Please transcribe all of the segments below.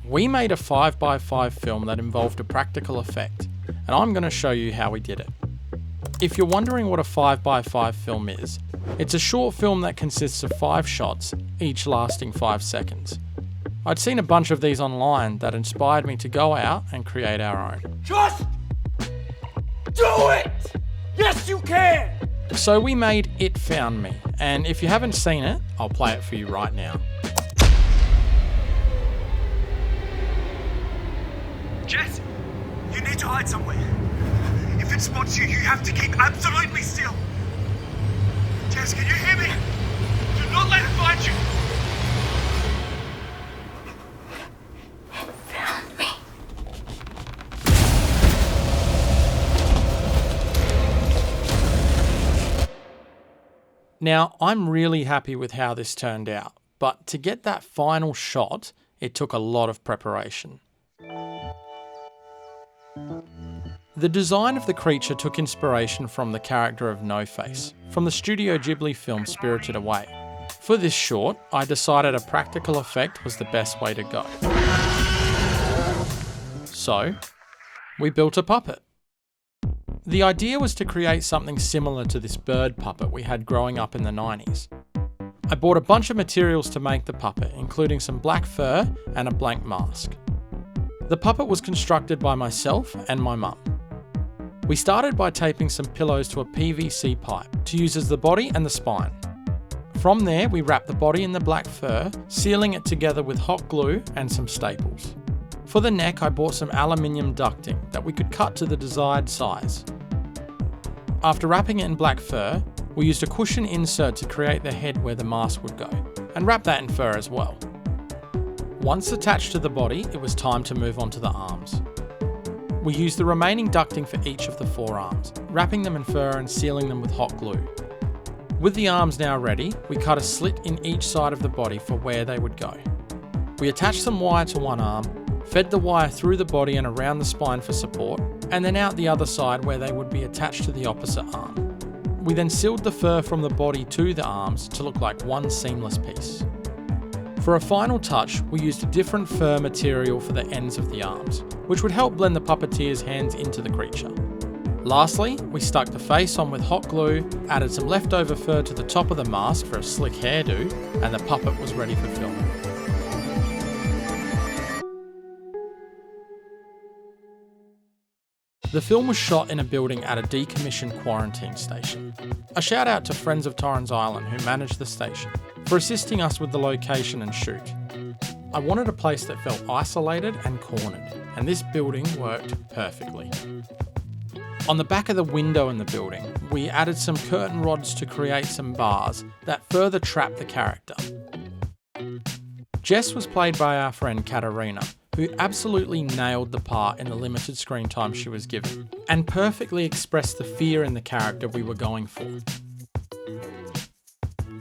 We made a 5x5 film that involved a practical effect, and I'm going to show you how we did it. If you're wondering what a 5x5 film is, it's a short film that consists of 5 shots, each lasting 5 seconds. I'd seen a bunch of these online that inspired me to go out and create our own. Just do it! Yes, you can! So we made It Found Me, and if you haven't seen it, I'll play it for you right now. Jess, you need to hide somewhere. If it spots you, you have to keep absolutely still. Jess, can you hear me? Do not let it find you. It found me. Now, I'm really happy with how this turned out, but to get that final shot, it took a lot of preparation. The design of the creature took inspiration from the character of No Face, from the Studio Ghibli film Spirited Away. For this short, I decided a practical effect was the best way to go. So, we built a puppet. The idea was to create something similar to this bird puppet we had growing up in the 90s. I bought a bunch of materials to make the puppet, including some black fur and a blank mask. The puppet was constructed by myself and my mum. We started by taping some pillows to a PVC pipe to use as the body and the spine. From there, we wrapped the body in the black fur, sealing it together with hot glue and some staples. For the neck, I bought some aluminium ducting that we could cut to the desired size. After wrapping it in black fur, we used a cushion insert to create the head where the mask would go, and wrap that in fur as well. Once attached to the body, it was time to move on to the arms. We used the remaining ducting for each of the 4 arms, wrapping them in fur and sealing them with hot glue. With the arms now ready, we cut a slit in each side of the body for where they would go. We attached some wire to one arm, fed the wire through the body and around the spine for support, and then out the other side where they would be attached to the opposite arm. We then sealed the fur from the body to the arms to look like one seamless piece. For a final touch, we used a different fur material for the ends of the arms, which would help blend the puppeteer's hands into the creature. Lastly, we stuck the face on with hot glue, added some leftover fur to the top of the mask for a slick hairdo, and the puppet was ready for filming. The film was shot in a building at a decommissioned quarantine station. A shout out to Friends of Torrens Island who managed the station for assisting us with the location and shoot. I wanted a place that felt isolated and cornered, and this building worked perfectly. On the back of the window in the building, we added some curtain rods to create some bars that further trapped the character. Jess was played by our friend Katerina, who absolutely nailed the part in the limited screen time she was given, and perfectly expressed the fear in the character we were going for.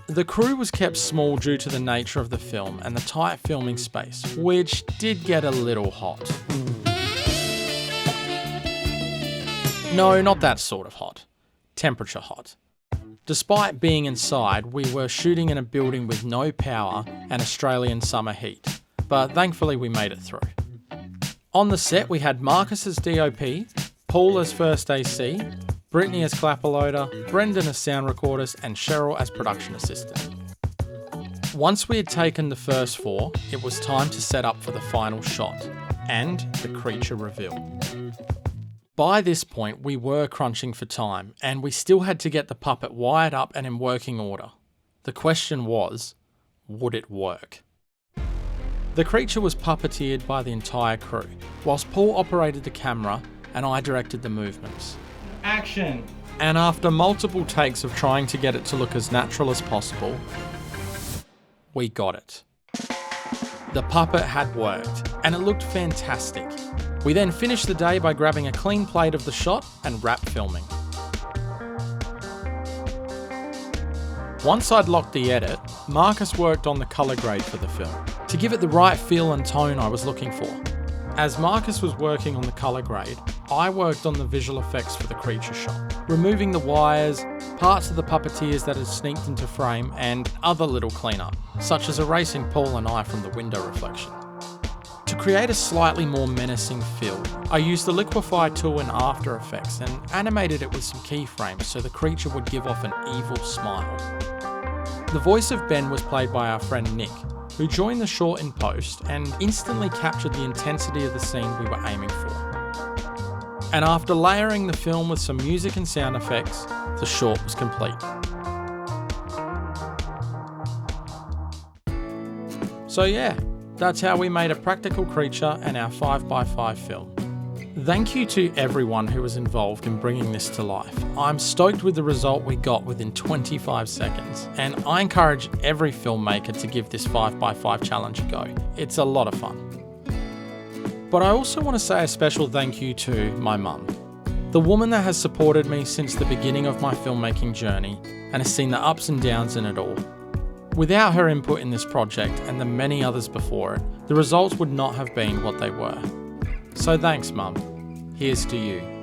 The crew was kept small due to the nature of the film and the tight filming space, which did get a little hot. No, not that sort of hot. Temperature hot. Despite being inside, we were shooting in a building with no power and Australian summer heat, but thankfully we made it through. On the set we had Markus as DOP, Paul as first AC, Brittney as clapper loader, Brendan as sound recordist, and Cheryl as production assistant. Once we had taken the first 4, it was time to set up for the final shot, and the creature reveal. By this point, we were crunching for time, and we still had to get the puppet wired up and in working order. The question was, would it work? The creature was puppeteered by the entire crew, whilst Paul operated the camera and I directed the movements. Action! And after multiple takes of trying to get it to look as natural as possible, we got it. The puppet had worked, and it looked fantastic. We then finished the day by grabbing a clean plate of the shot and wrap filming. Once I'd locked the edit, Markus worked on the colour grade for the film, to give it the right feel and tone I was looking for. As Markus was working on the colour grade, I worked on the visual effects for the creature shot, removing the wires, parts of the puppeteers that had sneaked into frame, and other little cleanup, such as erasing Paul and I from the window reflection. To create a slightly more menacing feel, I used the liquefy tool in After Effects and animated it with some keyframes so the creature would give off an evil smile. The voice of Ben was played by our friend Nick, who joined the short in post and instantly captured the intensity of the scene we were aiming for. And after layering the film with some music and sound effects, the short was complete. So yeah, that's how we made a practical creature and our 5x5 film. Thank you to everyone who was involved in bringing this to life. I'm stoked with the result we got within 25 seconds, and I encourage every filmmaker to give this 5x5 challenge a go. It's a lot of fun. But I also want to say a special thank you to my mum, the woman that has supported me since the beginning of my filmmaking journey and has seen the ups and downs in it all. Without her input in this project and the many others before it, the results would not have been what they were. So thanks, Mum. Here's to you.